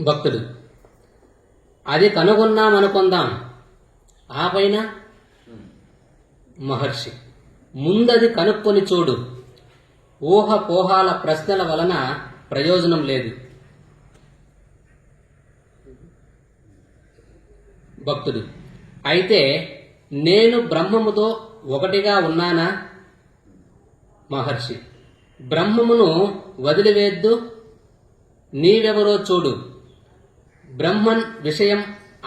భక్తుడు అది కనుగొన్నామనుకుందాం. ఆ పైన మహర్షి ముందది కనుక్కొని చూడు. ఊహపోహాల ప్రశ్నల వలన ప్రయోజనం లేదు. భక్తుడు అయితే నేను బ్రహ్మముతో ఒకటిగా ఉన్నానా? మహర్షి బ్రహ్మమును వదిలివేద్దు, నీవెవరో చూడు. బ్రహ్మన్ విషయం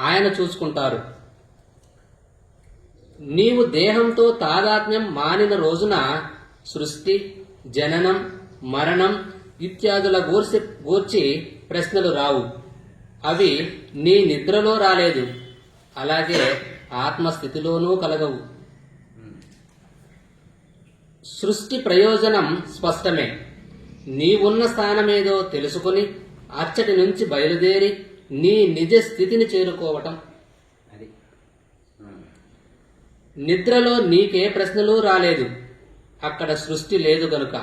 ఆయన చూసుకుంటారు. నీవు దేహంతో తాదాత్మ్యం మానిన రోజున సృష్టి, జననం, మరణం ఇత్యాదుల గూర్చి ప్రశ్నలు రావు. అవి నీ నిద్రలో రాలేదు, అలాగే ఆత్మస్థితిలోనూ కలగవు. సృష్టి ప్రయోజనం స్పష్టమే. నీవున్న స్థానమేదో తెలుసుకుని అచ్చటి నుంచి బయలుదేరి నీ నిజ స్థితిని చేరుకోవటం. అది నిద్రలో నీకే ప్రశ్నలు రాలేదు, అక్కడ సృష్టి లేదు గనుక.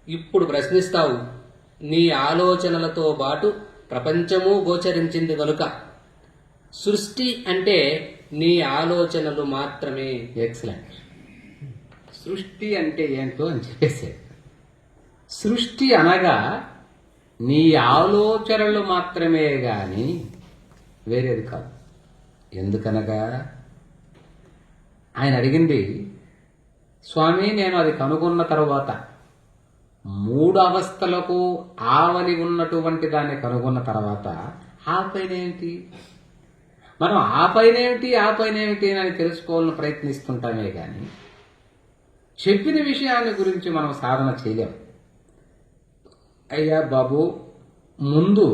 ఇప్పుడు ప్రశ్నిస్తావు, నీ ఆలోచనలతో పాటు ప్రపంచము గోచరించింది గనుక. సృష్టి అంటే నీ ఆలోచనలు మాత్రమే. ఎక్సలెంట్. సృష్టి అంటే ఏంటో అని చెప్పేసారు. సృష్టి అనగా నీ ఆలోచనలు మాత్రమే గాని వేరేది కాదు. ఎందుకనగా ఆయన అడిగింది, స్వామి నేను అది కనుగొన్న తరువాత 3 అవస్థలకు ఆవలి ఉన్నటువంటి దాన్ని కనుగొన్న తర్వాత ఆ పైన ఏంటి? మనం ఆ పైన ఏమిటి అని తెలుసుకోవాలని ప్రయత్నిస్తుంటామే కానీ చెప్పిన విషయాన్ని గురించి మనం సాధన చేయలేం. అయ్యా బాబు, ముందు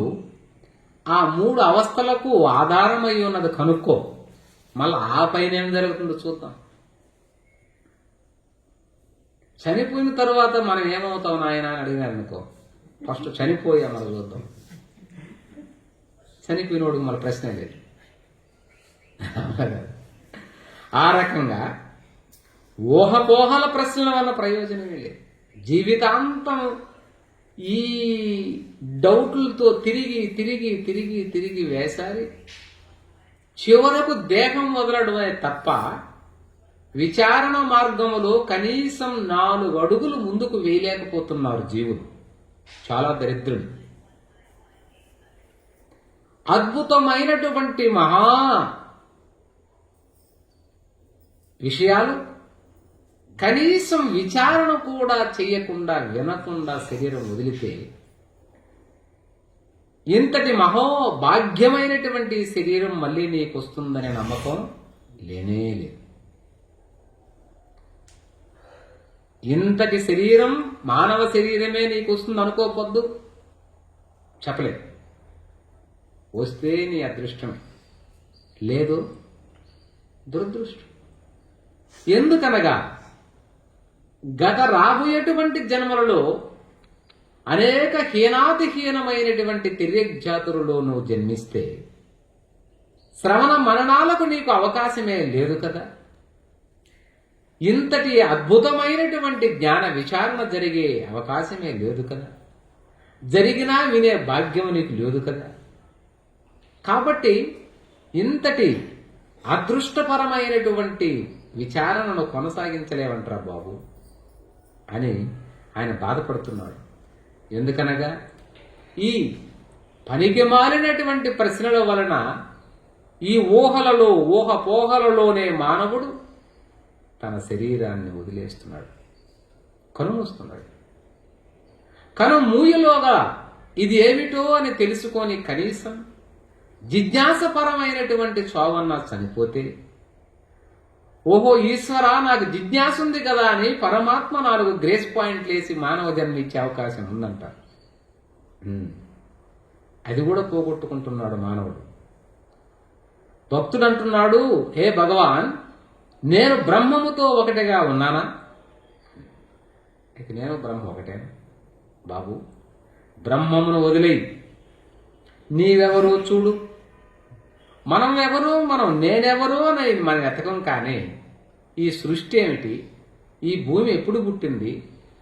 ఆ 3 అవస్థలకు ఆధారమై ఉన్నది కనుక్కో, మళ్ళీ ఆ పైన ఏం జరుగుతుందో చూద్దాం. చనిపోయిన తర్వాత మనం ఏమవుతాం నాయన అని అడిగినారు అనుకో, ఫస్ట్ చనిపోయా మనం చూద్దాం. చనిపోయినోడికి మన ప్రశ్నే లేదు. ఆ రకంగా ఊహపోహల ప్రశ్నల వల్ల ప్రయోజనమే లేదు. జీవితాంతం ఈ డౌట్లతో తిరిగి తిరిగి తిరిగి తిరిగి వేసారి చివరకు దేహం వదలడమే తప్ప విచారణ మార్గములో కనీసం 4 అడుగులు ముందుకు వేయలేకపోతున్నారు జీవులు. చాలా దరిద్రులు. అద్భుతమైనటువంటి మహా విషయాలు కనీసం విచారణ కూడా చేయకుండా వినకుండా శరీరం వదిలితే ఇంతటి మహోభాగ్యమైనటువంటి శరీరం మళ్ళీ నీకు వస్తుందనే నమ్మకం లేనే లేదు. ఇంతటి శరీరం మానవ శరీరమే నీకు వస్తుంది అనుకోవద్దు, చెప్పలేదు. వస్తే నీ అదృష్టమే, లేదు దురదృష్టం. ఎందుకనగా గత రాబోయేటువంటి జన్మలలో అనేక హీనాతిహీనమైనటువంటి తిర్యగ్జాతులలో నువ్వు జన్మిస్తే శ్రవణ మననాలకు నీకు అవకాశమే లేదు కదా. ఇంతటి అద్భుతమైనటువంటి జ్ఞాన విచారణ జరిగే అవకాశమే లేదు కదా. జరిగినా వినే భాగ్యం నీకు లేదు కదా. కాబట్టి ఇంతటి అదృష్టపరమైనటువంటి విచారణను కొనసాగించలేవంటారా బాబు అని ఆయన బాధపడుతున్నాడు. ఎందుకనగా ఈ పనికి మాలినటువంటి ప్రశ్నల వలన ఈ ఊహపోహలలోనే మానవుడు తన శరీరాన్ని వదిలేస్తున్నాడు, కనుమూస్తున్నాడు. మూయలోగా ఇది ఏమిటో అని తెలుసుకొని కనీసం జిజ్ఞాసపరమైనటువంటి చోవన్న చనిపోతే, ఓహో ఈశ్వరా నాకు జిజ్ఞాస ఉంది కదా అని పరమాత్మ 4 గ్రేస్ పాయింట్లు వేసి మానవ జన్మ ఇచ్చే అవకాశం ఉందంట. అది కూడా పోగొట్టుకుంటున్నాడు మానవుడు. భక్తుడు అంటున్నాడు, హే భగవాన్, నేను బ్రహ్మముతో ఒకటిగా ఉన్నానా? ఇక నేను బ్రహ్మ ఒకటే బాబు. బ్రహ్మమును వదిలేయి, నీవెవరో చూడు. మనం ఎవరు, నేనెవరో అని మనం వెతకం. కానీ ఈ సృష్టి ఏమిటి, ఈ భూమి ఎప్పుడు పుట్టింది,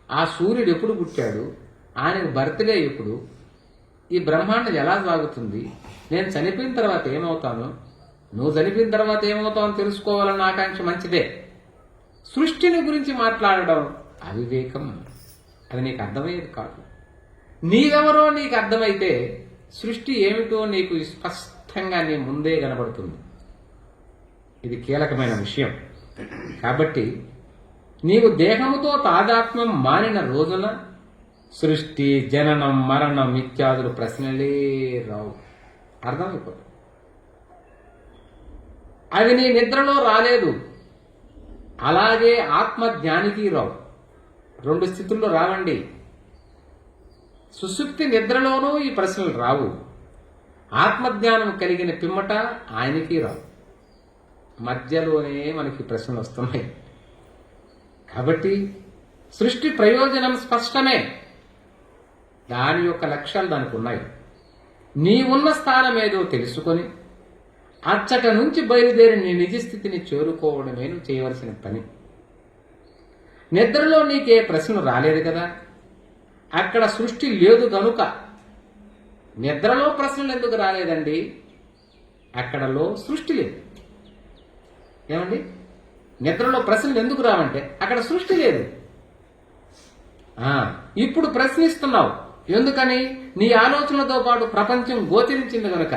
ఆ సూర్యుడు ఎప్పుడు పుట్టాడు, ఆయనకు బర్త్డే ఎప్పుడు, ఈ బ్రహ్మాండం ఎలా సాగుతుంది, నేను చనిపోయిన తర్వాత ఏమవుతాను, నువ్వు చనిపోయిన తర్వాత ఏమవుతావు అని తెలుసుకోవాలన్న ఆకాంక్ష మంచిదే. సృష్టిని గురించి మాట్లాడడం అవివేకం. అది నీకు అర్థమయ్యేది కాదు. నీవెవరో నీకు అర్థమైతే సృష్టి ఏమిటో నీకు స్పష్టంగా నీ ముందే కనబడుతుంది. ఇది కీలకమైన విషయం. కాబట్టి నీవు దేహముతో తాదాత్మ్యం మానిన రోజున సృష్టి, జననం, మరణం ఇత్యాదులు ప్రశ్నలే రావు. అర్థమైపోతుంది. అవి నీ నిద్రలో రాలేదు, అలాగే ఆత్మజ్ఞానికి రావు. రెండు స్థితుల్లో రావండి. సుషుప్తి నిద్రలోనూ ఈ ప్రశ్నలు రావు. ఆత్మజ్ఞానం కలిగిన పిమ్మట ఆయనకి రావు. మధ్యలోనే మనకి ప్రశ్నలు వస్తున్నాయి. కాబట్టి సృష్టి ప్రయోజనం స్పష్టమే. దాని యొక్క లక్ష్యాలు దానికి ఉన్నాయి. నీ ఉన్న స్థానం ఏదో తెలుసుకొని అచ్చట నుంచి బయలుదేరి నీ నిజ స్థితిని చేరుకోవడమే నువ్వు చేయవలసిన పని. నిద్రలో నీకే ప్రశ్నలు రాలేదు కదా, అక్కడ సృష్టి లేదు కనుక. నిద్రలో ప్రశ్నలు ఎందుకు రాలేదండి? అక్కడలో సృష్టి లేదు. ఏమండి, నిద్రలో ప్రశ్నలు ఎందుకు రావంటే అక్కడ సృష్టి లేదు. ఇప్పుడు ప్రశ్నిస్తున్నావు ఎందుకని? నీ ఆలోచనలతో పాటు ప్రపంచం గోచరించింది కనుక.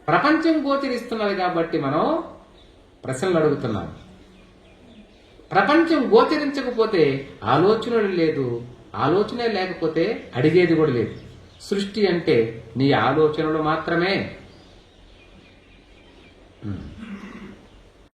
ప్రపంచం గోచరిస్తున్నది కాబట్టి మనం ప్రశ్నలు అడుగుతున్నాం. ప్రపంచం గోచరించకపోతే ఆలోచనలు లేదు, ఆలోచనే లేకపోతే అడిగేది కూడా లేదు. సృష్టి అంటే నీ ఆలోచనలు మాత్రమే.